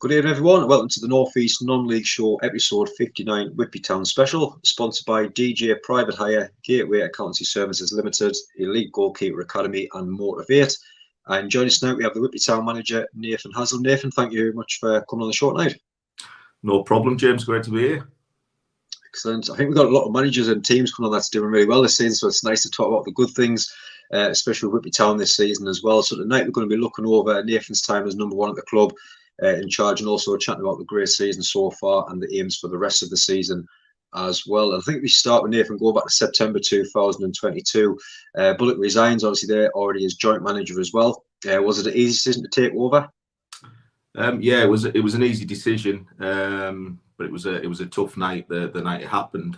Good evening, everyone. Welcome to the North East Non-League Show, episode 59, Whitby Town Special, sponsored by DJ Private Hire, Gateway Accountancy Services Limited, Elite Goalkeeper Academy, and Motivate. And joining us now, we have the Whitby Town manager, Nathan Haslam. Nathan, thank you very much for coming on the show tonight. No problem, James. Great to be here. Excellent. I think we've got a lot of managers and teams coming on that's doing really well this season, so it's nice to talk about the good things, especially with Whitby Town this season as well. So tonight we're going to be looking over Nathan's time as number one at the club, in charge, and also chatting about the great season so far and the aims for the rest of the season as well. And I think we start with Nathan, go back to September 2022. Bullock resigns, obviously there already as joint manager as well. Was it an easy decision to take over? Yeah, it was an easy decision, but it was a tough night. The night it happened,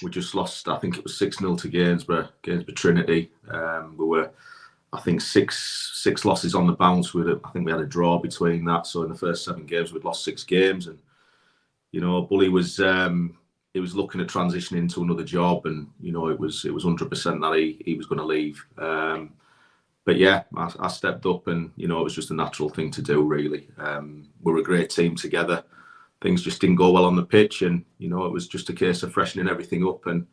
we just lost. I think it was 6-0 to Gainsborough Trinity. We were, I think, six losses on the bounce. I think we had a draw between that. So in the first 7 games, we'd lost 6 games, and Bully was he was looking at transitioning into another job, and it was 100% that he was going to leave. But yeah, I stepped up, and it was just a natural thing to do. Really, we're a great team together. Things just didn't go well on the pitch, and it was just a case of freshening everything up and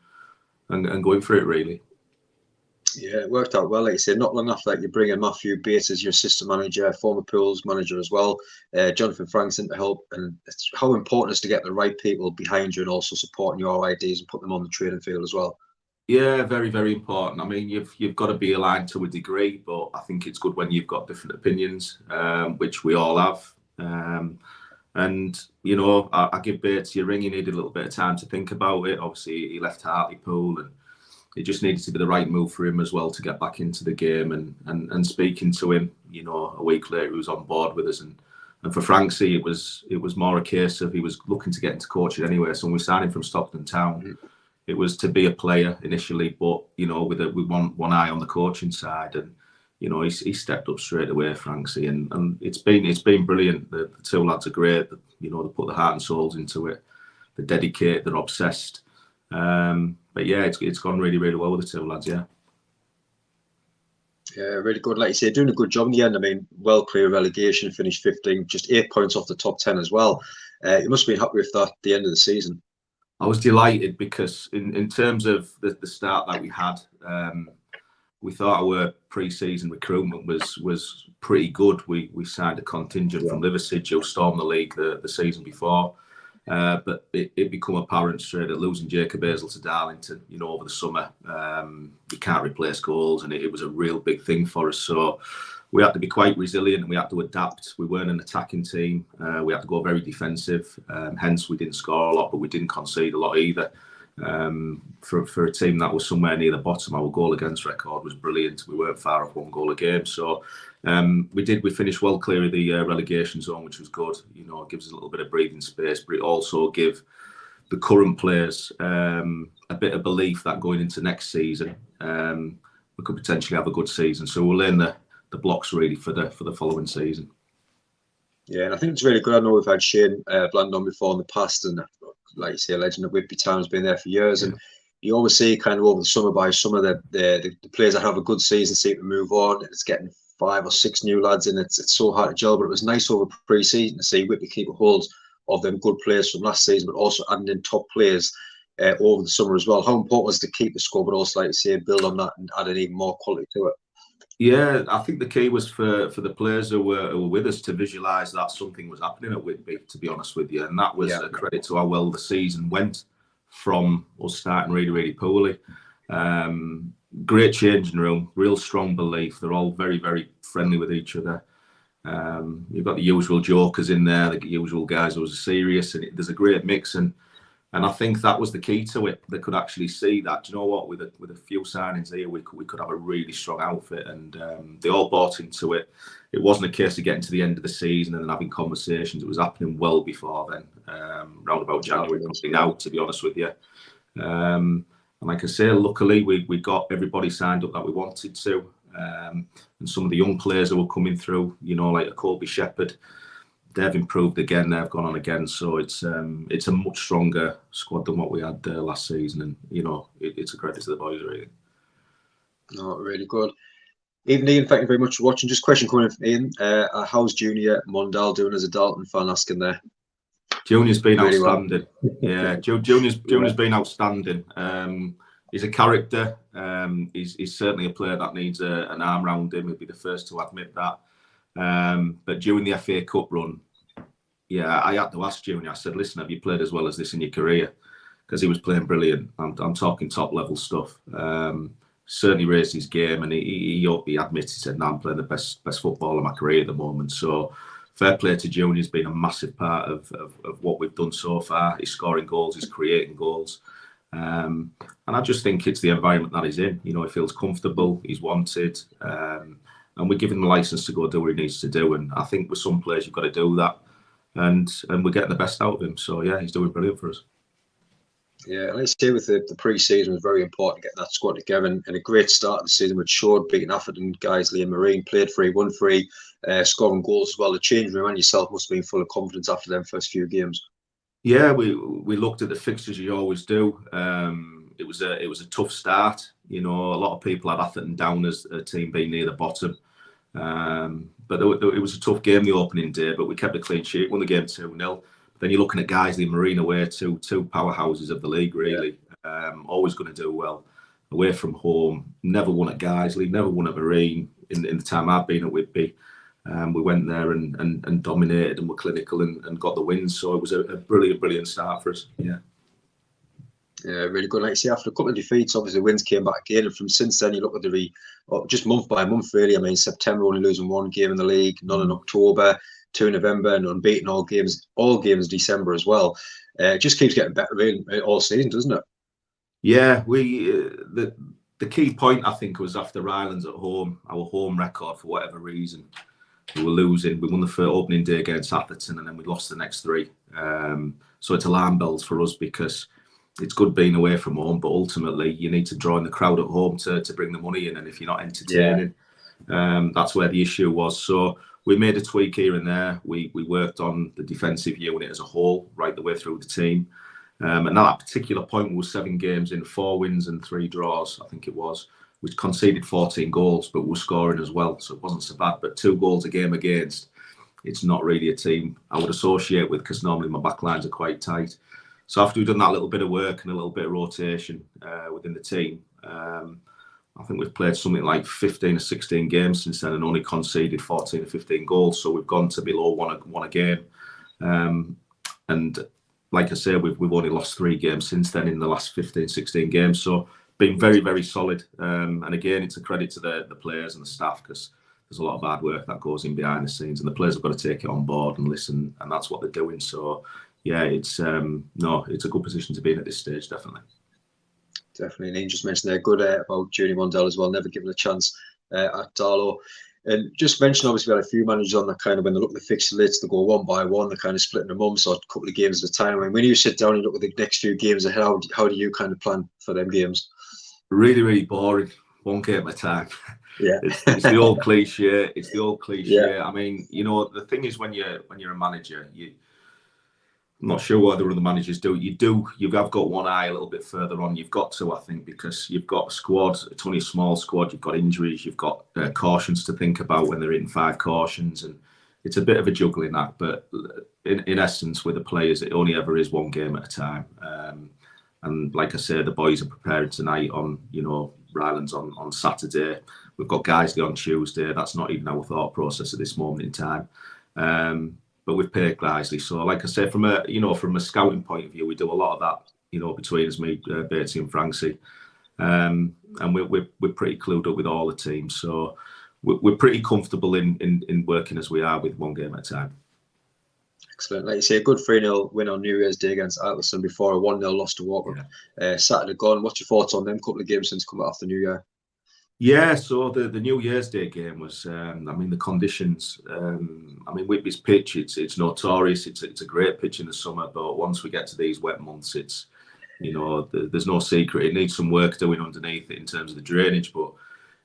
going for it. Really. Yeah, it worked out well. Like you said, not long after that, you bring in Matthew Bates as your assistant manager, former Pools manager as well, Jonathan Franks in to help. And it's how important it is to get the right people behind you and also supporting your ideas and put them on the training field as well. Yeah, very, very important. I mean, you've got to be aligned to a degree, but I think it's good when you've got different opinions, which we all have. And I give Bates a ring. He needed a little bit of time to think about it. Obviously, he left Hartlepool, and it just needed to be the right move for him as well to get back into the game. And speaking to him, a week later, he was on board with us. And for Franksy, it was more a case of he was looking to get into coaching anyway. So when we signed him from Stockton Town, it was to be a player initially, but with one eye on the coaching side. And he stepped up straight away, Franksy, and it's been brilliant. The 2 lads are great. They put their heart and souls into it. They're dedicated. They're obsessed. But yeah, it's gone really, really well with the 2 lads. Yeah. Yeah, really good. Like you say, doing a good job in the end. I mean, well clear relegation, finished 15, just 8 points off the top 10 as well. You must have been happy with that at the end of the season. I was delighted because in terms of the start that we had, we thought our pre-season recruitment was pretty good. We signed a contingent from Liversidge who stormed the league the season before. But it became apparent straight at losing Jacob Hazel to Darlington, over the summer. You can't replace goals, and it was a real big thing for us. So we had to be quite resilient, and we had to adapt. We weren't an attacking team. We had to go very defensive. Hence, we didn't score a lot, but we didn't concede a lot either. For a team that was somewhere near the bottom, our goal against record was brilliant. We weren't far off 1 goal a game. So we finished well clear of the relegation zone, which was good. It gives us a little bit of breathing space, but it also give the current players a bit of belief that going into next season we could potentially have a good season. So we'll laying the blocks really for the following season. Yeah, and I think it's really good. I know we've had Shane Bland on before in the past, and like you say, a legend of Whitby Town, has been there for years. Yeah. And you always see kind of over the summer by summer that the players that have a good season seem to move on. It's getting 5 or 6 new lads in. It's so hard to gel, but it was nice over pre-season to see Whitby keep a hold of them good players from last season, but also adding in top players over the summer as well. How important was it to keep the score, but also, like you say, build on that and add an even more quality to it? Yeah, I think the key was for the players who were with us to visualise that something was happening at Whitby, to be honest with you. And that was a credit to how well the season went from us starting really, really poorly. Great changing room, real strong belief. They're all very, very friendly with each other. You've got the usual jokers in there, the usual guys who are serious, and there's a great mix. And I think that was the key to it. They could actually see that. Do you know what? With a few signings here, we could have a really strong outfit, and they all bought into it. It wasn't a case of getting to the end of the season and then having conversations. It was happening well before then, round about January, probably now, to be honest with you. And like I say, luckily we got everybody signed up that we wanted to, and some of the young players that were coming through, like a Colby Shepherd. They've improved again. They've gone on again. So it's a much stronger squad than what we had last season, and it's a credit to the boys, really. No, really good. Even Ian, thank you very much for watching. Just a question coming in from Ian. How's Junior Mondal doing as a Dalton fan? Asking there. Junior's been Really outstanding. well. Yeah, Junior's been outstanding. He's a character. He's certainly a player that needs an arm round him. He'll be the first to admit that. But during the FA Cup run, yeah, I had to ask Junior. I said, "Listen, have you played as well as this in your career?" Because he was playing brilliant. I'm talking top level stuff. Certainly raised his game, and he admits, he said, "No, I'm playing the best football of my career at the moment." So fair play to Junior. He's been a massive part of what we've done so far. He's scoring goals, he's creating goals. And I just think it's the environment that he's in. You know, he feels comfortable, he's wanted, and we're giving him a license to go do what he needs to do. And I think with some players, you've got to do that. And we're getting the best out of him. So, yeah, he's doing brilliant for us. Yeah, and let's say with the pre-season was very important getting that squad together, and a great start of the season with Short beating Atherton, Guiseley and Marine, played free, won free, scoring goals as well. The change room and yourself must have been full of confidence after them first few games. Yeah, we looked at the fixtures, you always do. It was a tough start. You know, a lot of people had Atherton down as a team being near the bottom. But it was a tough game the opening day, but we kept a clean sheet, won the game 2-0. Then you're looking at Guiseley and Marine away, two powerhouses of the league, really. Yeah. Always going to do well. Away from home, never won at Guiseley, never won at Marine in the time I've been at Whitby. We went there and dominated and were clinical and got the win. So it was a brilliant start for us. Yeah. Yeah, really good. Like you say, after a couple of defeats, obviously wins came back again, and from since then you look at just month by month, really. I mean, September only losing one game in the league, none in October, 2 in November, and unbeaten all games December as well. It just keeps getting better really all season, doesn't it? Yeah, the key point I think was after Rylands at home, our home record for whatever reason, we were losing. We won the first opening day against Atherton, and then we lost the next 3. So it's alarm bells for us, because it's good being away from home, but ultimately you need to draw in the crowd at home to bring the money in. And if you're not entertaining, that's where the issue was. So we made a tweak here and there. We worked on the defensive unit as a whole, right the way through the team. And at that particular point, we were 7 games in, 4 wins and 3 draws, I think it was. We conceded 14 goals, but we were scoring as well. So it wasn't so bad. But 2 goals a game against, it's not really a team I would associate with, because normally my back lines are quite tight. So after we've done that little bit of work and a little bit of rotation within the team, I think we've played something like 15 or 16 games since then and only conceded 14 or 15 goals. So we've gone to below one a game. And like I say, we've only lost 3 games since then in the last 15, 16 games. So been very, very solid. And again, it's a credit to the players and the staff, because there's a lot of hard work that goes in behind the scenes, and the players have got to take it on board and listen, and that's what they're doing. So yeah, it's a good position to be in at this stage, definitely. Definitely. And Ian just mentioned there good about Junior Mondale as well, never given a chance at Darlow. And just mentioned, obviously, we had a few managers on that kind of, when they look at the fixture lists, they go one by one, they're kind of splitting them up, so a couple of games at a time. I mean, when you sit down and look at the next few games ahead, how do you kind of plan for them games? Really, really boring. One game at a time. Yeah, it's the old cliche. It's the old cliche. Yeah. I mean, you know, the thing is, when you're a manager, I'm not sure what the other managers do. You have got one eye a little bit further on. You've got to, I think, because you've got a squad. It's only a small squad. You've got injuries. You've got cautions to think about when they're hitting 5 cautions, and it's a bit of a juggling act. But in essence, with the players, it only ever is one game at a time. And like I say, the boys are preparing tonight on, Rylands on Saturday. We've got Guiseley on Tuesday. That's not even our thought process at this moment in time. But we've paid Guiseley. So like I say, from a scouting point of view, we do a lot of that, between us, me, Bertie and Francie. And we're pretty clued up with all the teams. So we're pretty comfortable in working as we are with one game at a time. Excellent. Like you say, a good 3-0 win on New Year's Day against Atherton before a 1-0 loss to Walker. Saturday gone. What's your thoughts on them couple of games since coming after New Year? Yeah, so the New Year's Day game was, the conditions, Whitby's pitch, it's notorious. It's a great pitch in the summer, but once we get to these wet months, it's, there's no secret. It needs some work doing underneath it in terms of the drainage, but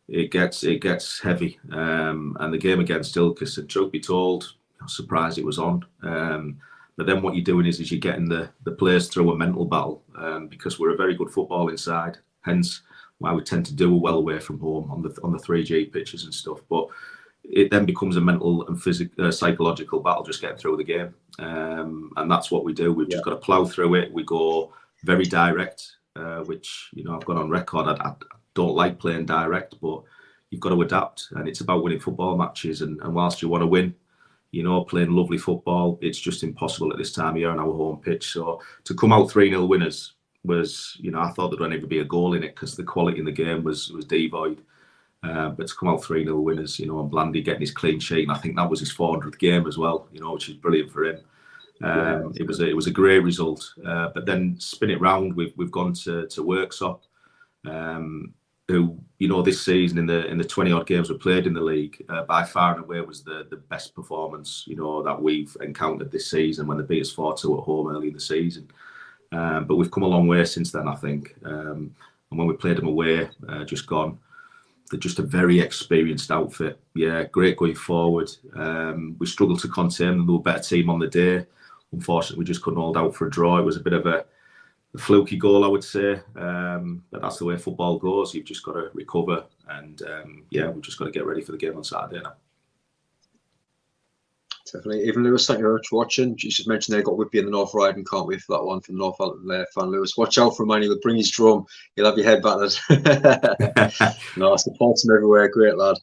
it gets heavy. And the game against Ilkes, and truth be told, I was surprised it was on. But then what you're doing is you're getting the players through a mental battle, because we're a very good football inside. Hence, why we tend to do well away from home on the 3G pitches and stuff. But it then becomes a mental and psychological battle just getting through the game, and that's what we do. We've just got to plough through it. We go very direct, which, you know, I've gone on record. I don't like playing direct, but you've got to adapt, and it's about winning football matches. And whilst you want to win, you know, playing lovely football, it's just impossible at this time of year on our home pitch. So to come out 3-0 winners was, you know, I thought there would only be a goal in it because the quality in the game was devoid. But to come out 3-0 winners, you know, and Blandy getting his clean sheet, and I think that was his 400th game as well, you know, which is brilliant for him. It was a great result. But then spin it round, we've gone to Worksop, who, you know, this season in the 20 odd games we played in the league, by far and away was the best performance, you know, that we've encountered this season when they beat us 4-2 at home early in the season. But we've come a long way since then, I think. And when we played them away, just gone, they're just a very experienced outfit. Yeah, great going forward. We struggled to contain them. They were a better team on the day. Unfortunately, we just couldn't hold out for a draw. It was a bit of a fluky goal, I would say. But that's the way football goes. You've just got to recover. And we've just got to get ready for the game on Saturday now. Definitely. Even Lewis, thank you very much for watching. You just mentioned they got Whitby in the North Riding. Can't wait for that one from the North fan, Lewis. Watch out for him, man. He'll bring his drum. He'll have your head battered. No, supports him everywhere. Great lad.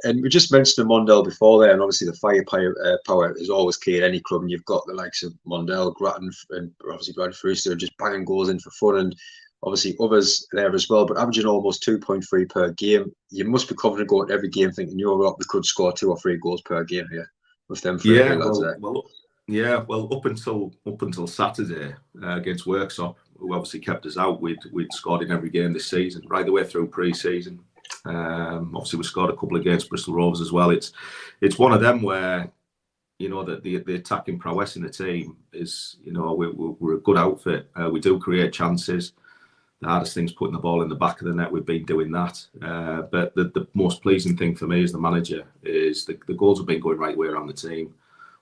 And we just mentioned the Mondale before there, and obviously the firepower is always key at any club. And you've got the likes of Mondale, Grattan, and obviously Brad Brewster just banging goals in for fun, and obviously others there as well. But averaging almost 2.3 per game, you must be confident going to every game thinking we could score 2 or 3 goals per game here with them. Well, up until Saturday against Worksop, who obviously kept us out, we'd scored in every game this season, right the way through pre-season. Obviously, we scored a couple against Bristol Rovers as well. It's one of them where, you know, that the attacking prowess in the team is, you know, we're a good outfit. We do create chances. The hardest thing's putting the ball in the back of the net. We've been doing that. But the most pleasing thing for me as the manager is the goals have been going right way around the team.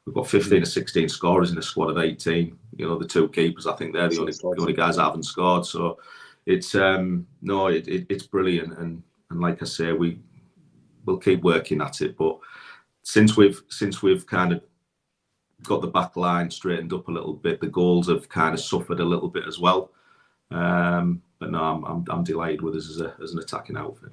We've got 15 or 16 scorers in a squad of 18. You know, the 2 keepers, I think they're the only guys that haven't scored. So it's it's brilliant. And like I say, we'll keep working at it. But since we've kind of got the back line straightened up a little bit, the goals have kind of suffered a little bit as well. But no, I'm delighted with us as an attacking outfit.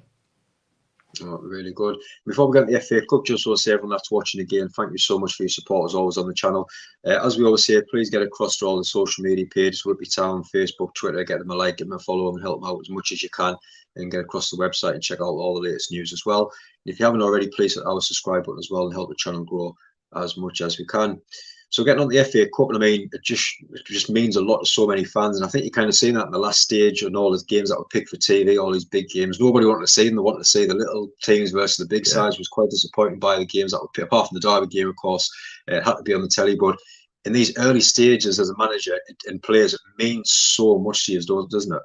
Oh, really good. Before we get into the FA Cup, just want to say everyone that's watching again, thank you so much for your support as always on the channel. As we always say, please get across to all the social media pages, Whitby Town, Facebook, Twitter, get them a like, get them a follow, and help them out as much as you can, and get across the website and check out all the latest news as well. And if you haven't already, please hit our subscribe button as well and help the channel grow as much as we can. So getting on the FA Cup, I mean, it just means a lot to so many fans, and I think you kind of seen that in the last stage and all these games that were picked for TV, all these big games. Nobody wanted to see them; they wanted to see the little teams versus the big sides. Was quite disappointing by the games that were picked, apart from the Derby game, of course. It had to be on the telly, but in these early stages as a manager and players, it means so much to you, doesn't it?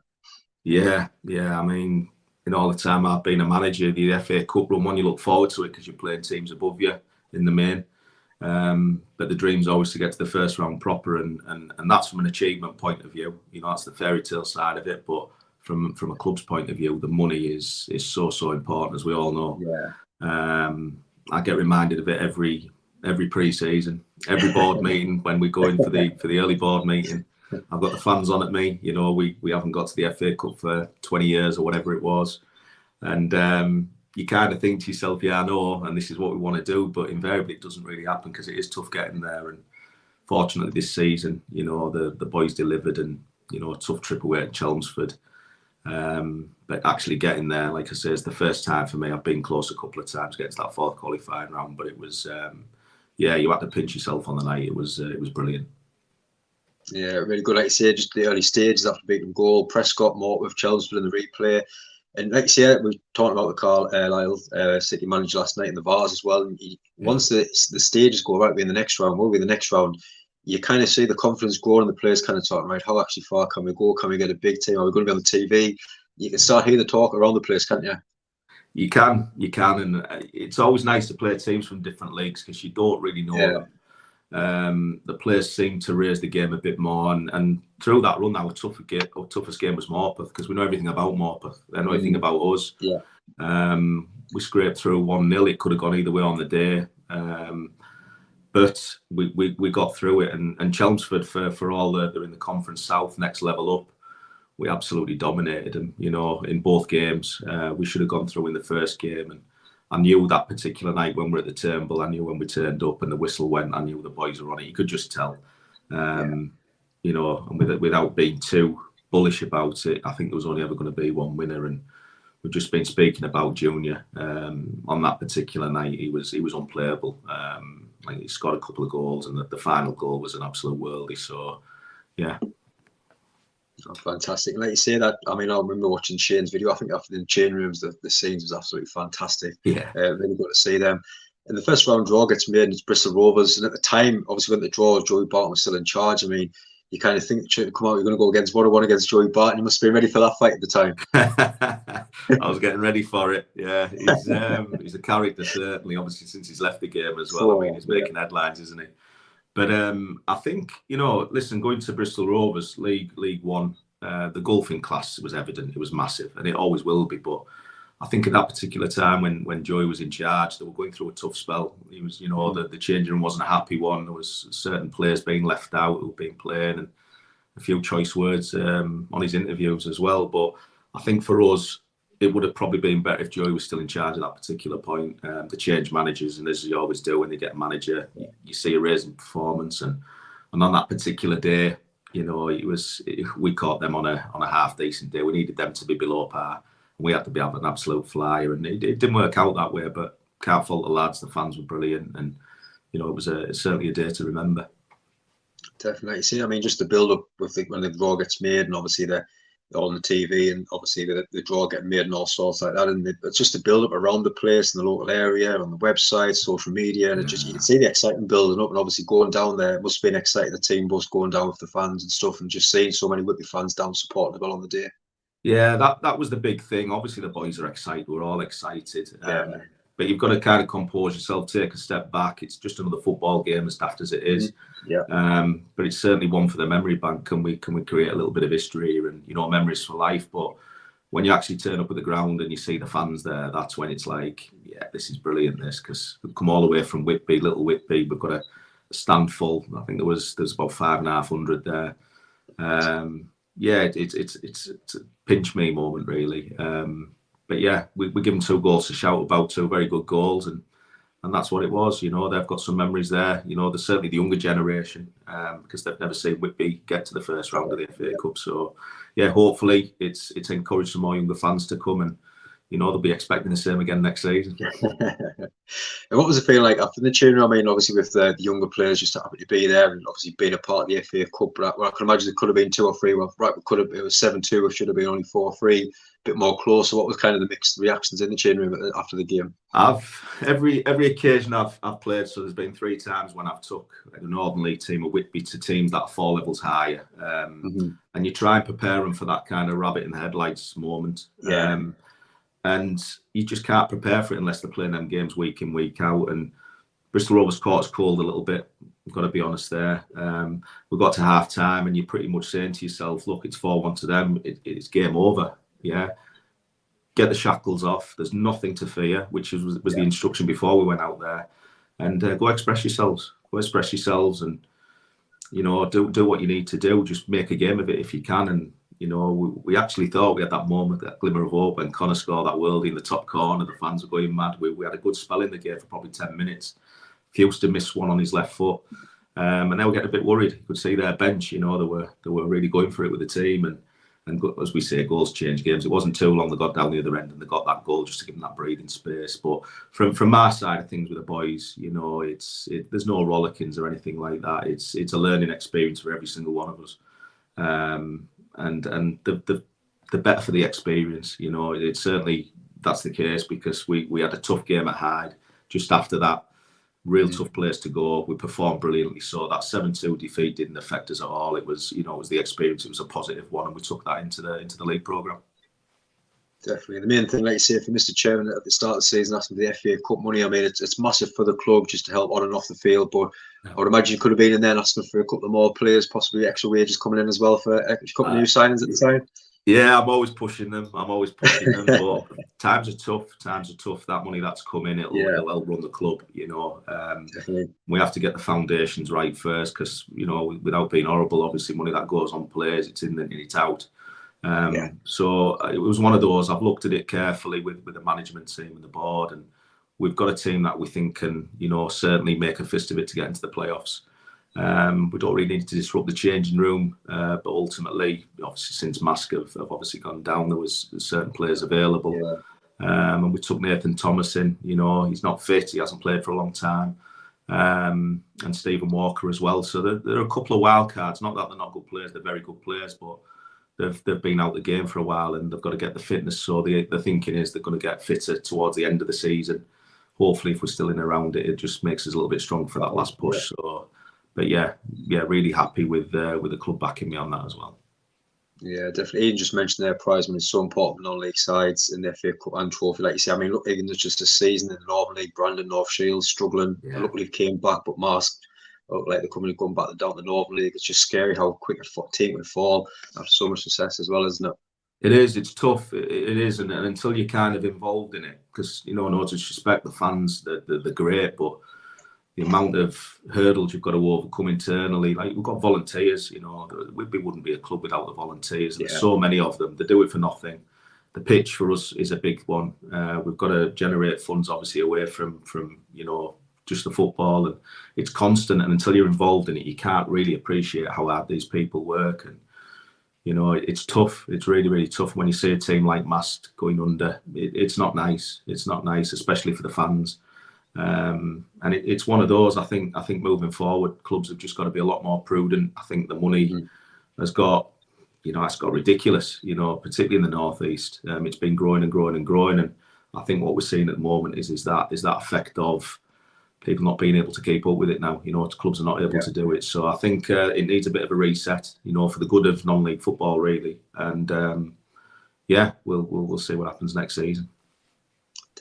Yeah. I mean, in all the time I've been a manager, the FA Cup run one, you look forward to it because you're playing teams above you in the main. But the dream's always to get to the first round proper, and that's from an achievement point of view. You know, that's the fairy tale side of it. But from a club's point of view, the money is so important, as we all know. Yeah. I get reminded of it every pre-season, every board meeting when we go in for the early board meeting. I've got the fans on at me. You know, we haven't got to the FA Cup for 20 years or whatever it was, and you kind of think to yourself, yeah, I know, and this is what we want to do, but invariably it doesn't really happen because it is tough getting there. And fortunately this season, you know, the boys delivered, and, you know, a tough trip away at Chelmsford. But actually getting there, like I say, is the first time for me. I've been close a couple of times getting to that 4th qualifying round, but it was, you had to pinch yourself on the night. It was brilliant. Yeah, really good. Like you say, just the early stages after beating goal, Prescott, Mortworth, Chelmsford in the replay. And like you say, we were talking about the Carlisle City manager last night in the VARs as well. And once the stages go right, in the next round, will be the next round, you kind of see the confidence growing, and the players kind of talking, right, how actually far can we go? Can we get a big team? Are we going to be on the TV? You can start hearing the talk around the place, can't you? You can, and it's always nice to play teams from different leagues because you don't really know them. The players seemed to raise the game a bit more, and through that run, our toughest game was Morpeth, because we know everything about Morpeth. They know everything about us. Yeah. We scraped through 1-0. It could have gone either way on the day, but we got through it. And Chelmsford, for all they're in the Conference South, next level up, we absolutely dominated them. You know, in both games, we should have gone through in the first game, and I knew that particular night when we were at the Turnbull, I knew when we turned up and the whistle went, I knew the boys were on it. You could just tell, you know, and without being too bullish about it, I think there was only ever going to be one winner. And we've just been speaking about Junior on that particular night. He was unplayable. Like, he scored a couple of goals, and the final goal was an absolute worldie. So, yeah. Oh, fantastic. And like you say that, I mean, I remember watching Shane's video. I think after the change rooms, the scenes was absolutely fantastic. Yeah. Really good to see them. And the first round draw gets made, and it's Bristol Rovers. And at the time, obviously, when the draw, Joey Barton was still in charge. I mean, you kind of think, come out, you're going to go against 1-1 against Joey Barton. You must have been ready for that fight at the time. I was getting ready for it. Yeah, he's a character, certainly, obviously, since he's left the game as well. I mean, he's making headlines, isn't he? But I think, you know, listen, going to Bristol Rovers, League One, the golfing class was evident. It was massive, and it always will be. But I think at that particular time when Joey was in charge, they were going through a tough spell. He was, you know, the changing room wasn't a happy one. There was certain players being left out who were being played, and a few choice words on his interviews as well. But I think for us, it would have probably been better if Joey was still in charge at that particular point. The change managers, and as you always do when they get a manager, you see a raise in performance. And on that particular day, you know, we caught them on a half decent day. We needed them to be below par. We had to be having an absolute flyer, and it didn't work out that way. But can't fault the lads. The fans were brilliant, and you know, it was certainly a day to remember. Definitely. See, I mean, just the build up with when the draw gets made, and obviously they're on the TV, and obviously the draw getting made and all sorts like that, and it's just the build up around the place in the local area, on the website, social media, and it just, you can see the excitement building up. And obviously going down there, it must have been exciting, the team bus going down with the fans and stuff, and just seeing so many Whitby fans down supporting the ball on the day. Yeah, that was the big thing. Obviously, the boys are excited. We're all excited. But you've got to kind of compose yourself, take a step back. It's just another football game, as daft as it is. But it's certainly one for the memory bank. Can we create a little bit of history and, you know, memories for life? But when you actually turn up at the ground and you see the fans there, that's when it's like, yeah, this is brilliant. This, because we've come all the way from Whitby, little Whitby. We've got a stand full. I think there's about 5,500 there. Yeah, it's a pinch me moment, really. But yeah, we give them 2 goals to shout about, 2 very good goals, and that's what it was. You know, they've got some memories there. You know, there's certainly the younger generation, because they've never seen Whitby get to the first round of the FA Cup. So yeah, hopefully it's encouraged some more younger fans to come, and you know, they'll be expecting the same again next season. And what was it feeling like after the tune? I mean, obviously with the younger players just happy to be there, and obviously being a part of the FA Cup. But I can imagine it could have been 2 or 3. Well, right, it was 7-2. It should have been only 4-3. A bit more close. So what was kind of the mixed reactions in the change room after the game? Every occasion I've played. So there's been 3 times when I've took a Northern League team of Whitby to teams that are 4 levels higher, and you try and prepare them for that kind of rabbit in the headlights moment. And you just can't prepare for it unless they're playing them games week in, week out. And Bristol Rovers caught us cold a little bit. We've got to be honest there. We got to half time, and you're pretty much saying to yourself, look, it's 4-1 to them. It's game over. Yeah. Get the shackles off. There's nothing to fear, which was the instruction before we went out there. And go express yourselves. Go express yourselves, and, you know, do what you need to do. Just make a game of it if you can. And, you know, we actually thought we had that moment, that glimmer of hope when Connor scored that worldie in the top corner. The fans were going mad. We had a good spell in the game for probably 10 minutes. Houston missed one on his left foot. And they were getting a bit worried. You could see their bench, you know, they were really going for it with the team. And as we say, goals change games. It wasn't too long they got down the other end and they got that goal just to give them that breathing space. But from my side of things with the boys, you know, there's no rollickings or anything like that. It's a learning experience for every single one of us. And the better for the experience, you know. It's certainly, that's the case, because we had a tough game at Hyde just after that. Real tough place to go. We performed brilliantly. So that 7-2 defeat didn't affect us at all. It was, you know, it was the experience. It was a positive one, and we took that into the league programme. Definitely. The main thing, like you say, for Mr. Chairman at the start of the season asking for the FA Cup money, I mean, it's massive for the club just to help on and off the field. But I would imagine you could have been in there asking for a couple of more players, possibly extra wages coming in as well for a couple of new signings at the time. Yeah, I'm always pushing them. But times are tough. That money that's come in, it'll help run the club. We have to get the foundations right first, because without being horrible, obviously money that goes on players, it's in and it's out. So it was one of those. I've looked at it carefully with the management team and the board, and we've got a team that we think can, certainly make a fist of it to get into the playoffs. We don't really need to disrupt the changing room, but ultimately, obviously, since Mask have obviously gone down, there was certain players available, and we took Nathan Thomas in. He's not fit; he hasn't played for a long time, and Stephen Walker as well. So there are a couple of wild cards. Not that they're not good players; they're very good players, but they've been out the game for a while, and they've got to get the fitness. So the thinking is they're going to get fitter towards the end of the season. Hopefully, if we're still in around it, it just makes us a little bit stronger for that last push. So. But yeah, really happy with the club backing me on that as well. Yeah, definitely. Ian just mentioned their prize money is so important for non-league sides in the FA Cup and Trophy. Like you say, I mean, look, even there's just a season in the Northern League, Brandon, North Shields struggling. Yeah. Luckily, came back, but Mask look like they're going back down to the Northern League. It's just scary how quick a team would fall after so much success as well, isn't it? It is. It's tough. It is, and until you're kind of involved in it, because no disrespect, the fans, they're great, but the amount of hurdles you've got to overcome internally, like we've got volunteers, Whitby wouldn't be a club without the volunteers. There's so many of them. They do it for nothing. The pitch for us is a big one. We've got to generate funds, obviously, away from just the football, and it's constant. And until you're involved in it, you can't really appreciate how hard these people work. And it's tough. It's really, really tough when you see a team like Mast going under. It's not nice. It's not nice, especially for the fans. And it's one of those. I think moving forward, clubs have just got to be a lot more prudent. I think the money has got, it's got ridiculous. Particularly in the northeast, it's been growing and growing and growing. And I think what we're seeing at the moment is that effect of people not being able to keep up with it now. Clubs are not able to do it. So I think it needs a bit of a reset. For the good of non-league football, really. And we'll see what happens next season.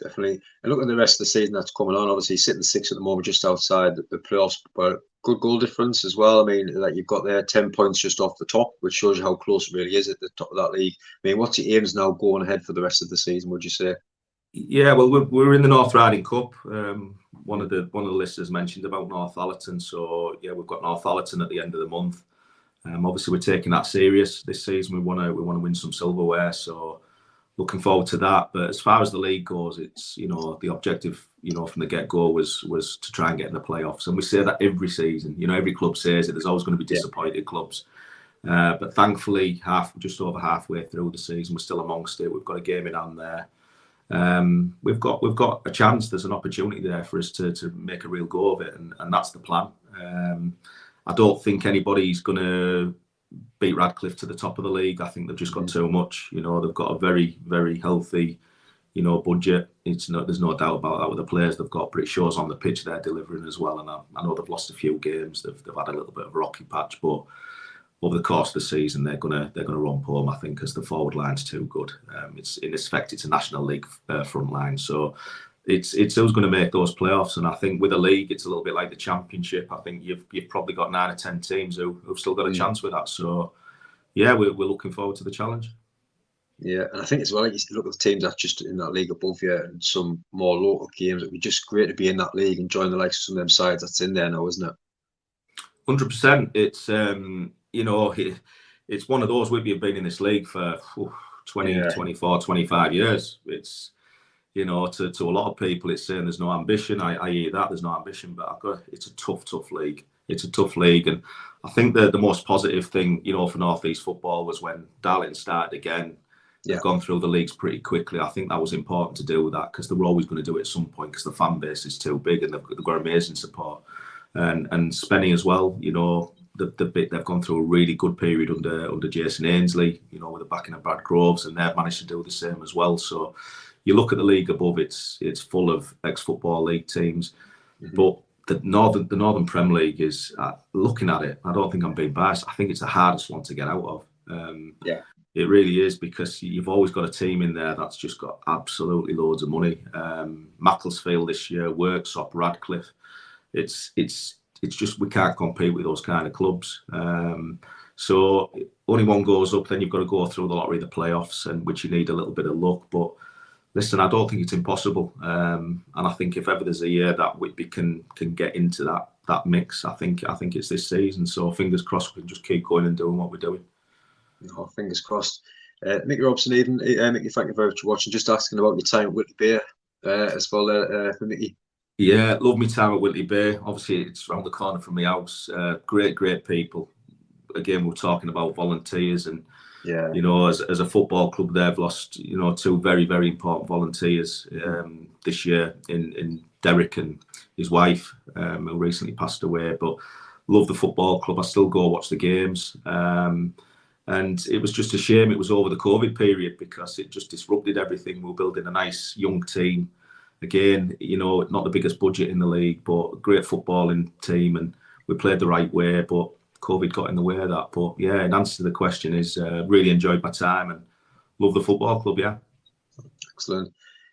Definitely. And look at the rest of the season that's coming on. Obviously, sitting sixth at the moment, just outside the playoffs, but good goal difference as well. I mean, like you've got there 10 points just off the top, which shows you how close it really is at the top of that league. I mean, what's your aims now going ahead for the rest of the season, would you say? Yeah, well, we're in the North Riding Cup. One of the listeners mentioned about Northallerton. So, yeah, we've got Northallerton at the end of the month. Obviously, we're taking that serious this season. We want to win some silverware. So, looking forward to that. But as far as the league goes, it's the objective from the get-go was to try and get in the playoffs, and we say that every season. Every club says it. There's always going to be disappointed clubs, but thankfully, just over halfway through the season, we're still amongst it. We've got a game in hand there. We've got a chance. There's an opportunity there for us to make a real go of it, and that's the plan. I don't think anybody's going to beat Radcliffe to the top of the league. I think they've just got too much. They've got a very, very healthy, budget. There's no doubt about that with the players they've got, but it shows on the pitch they're delivering as well. And I know they've lost a few games. They've had a little bit of a rocky patch, but over the course of the season, they're gonna romp home. I think, because the forward line's too good. It's in effect, it's a National League front line, so it's who's going to make those playoffs. And I think with a league, it's a little bit like the Championship. I think you've probably got 9 or 10 teams who've still got a chance with that. So yeah, we're looking forward to the challenge. Yeah, and I think as well, like you look at the teams that's just in that league above you and some more local games. It'd be just great to be in that league and join the likes of some of them sides that's in there now, isn't it? 100%. It's it's one of those. We've been in this league for 20, 24, 25 years. It's to a lot of people, it's saying there's no ambition. I hear that there's no ambition, but it's a tough league. It's a tough league, and I think the most positive thing, for North East football was when Darlington started again. They've gone through the leagues pretty quickly. I think that was important to do with that, because they were always going to do it at some point, because the fan base is too big and they've got amazing support. And Spenny as well, they've gone through a really good period under Jason Ainsley, with the backing of Brad Groves, and they've managed to do the same as well. So you look at the league above, it's full of ex-Football League teams, but the Northern Premier League is, looking at it, I don't think I'm being biased, I think it's the hardest one to get out of. It really is, because you've always got a team in there that's just got absolutely loads of money. Macclesfield this year, Worksop, Radcliffe. It's just, we can't compete with those kind of clubs. So only one goes up, then you've got to go through the lottery, the playoffs, and which you need a little bit of luck. But listen, I don't think it's impossible. And I think if ever there's a year that Whitby can get into that mix, I think it's this season. So fingers crossed we can just keep going and doing what we're doing. Oh, fingers crossed. Mickey Robson, even Mickey, thank you very much for watching. Just asking about your time at Whitby Bay as well for Mickey. Yeah, love my time at Whitby Bay. Obviously, it's around the corner from my house. Great people. Again, we're talking about volunteers, and you know, as a football club, they've lost, you know, two very, very important volunteers this year in Derek and his wife, who recently passed away. But love the football club. I still go watch the games. And it was just a shame it was over the COVID period, because it just disrupted everything. We were building a nice young team. Again, you know, not the biggest budget in the league, but a great footballing team, and we played the right way. But COVID got in the way of that. But yeah, in answer to the question is, really enjoyed my time and love the football club. Yeah. Excellent.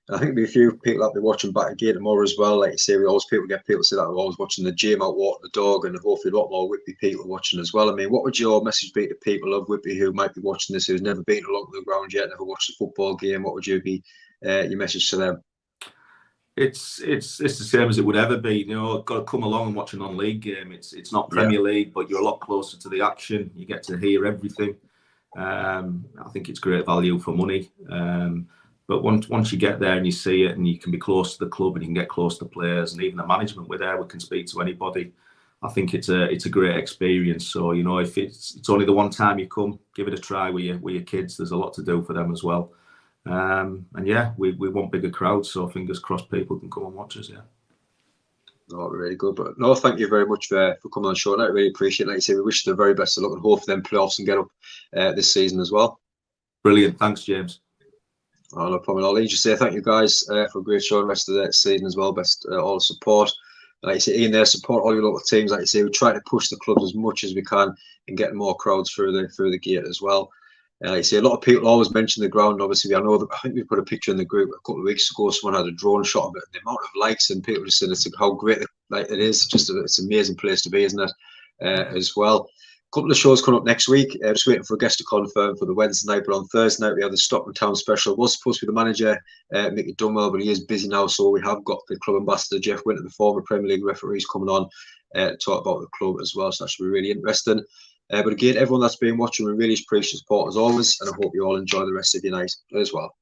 I think there'll be a few people that'll be watching back again tomorrow as well. Like you say, we always get people say that we're always watching the gym, out walking the dog, and hopefully a lot more Whitby people watching as well. I mean, what would your message be to people of Whitby who might be watching this, who's never been along the ground yet, never watched a football game? What would you be your message to them? It's the same as it would ever be. You know, got to come along and watch a non-league game. It's not Premier League, but you're a lot closer to the action. You get to hear everything. I think it's great value for money. But once you get there and you see it, and you can be close to the club, and you can get close to players, and even the management, we're there, we can speak to anybody. I think it's a great experience. So, you know, if it's only the one time you come, give it a try with your kids. There's a lot to do for them as well. And yeah, we want bigger crowds, so fingers crossed people can come and watch us. Yeah. Oh, really good. But no, thank you very much for coming on the show. I really appreciate it. Like I say, we wish you the very best of luck, and hope for them playoffs and get up this season as well. Brilliant. Thanks, James. Oh, no problem. I'll just say thank you guys for a great show the rest of the season as well. Best all the support. Like you say, Ian, there, support all your local teams. Like you say, we try to push the clubs as much as we can and get more crowds through the gate as well. Like you say, a lot of people always mention the ground. Obviously, I know that, I think we put a picture in the group a couple of weeks ago. Someone had a drone shot of it. The amount of likes, and people just saying how great it is. It's an amazing place to be, isn't it? As well. A couple of shows coming up next week. Just waiting for a guest to confirm for the Wednesday night. But on Thursday night, we have the Stockton Town special. It was supposed to be the manager, Mickey Dunwell, but he is busy now. So we have got the club ambassador, Jeff Winter, the former Premier League referee, coming on to talk about the club as well. So that should be really interesting. But again, everyone that's been watching, we really appreciate support as always. And I hope you all enjoy the rest of your night as well.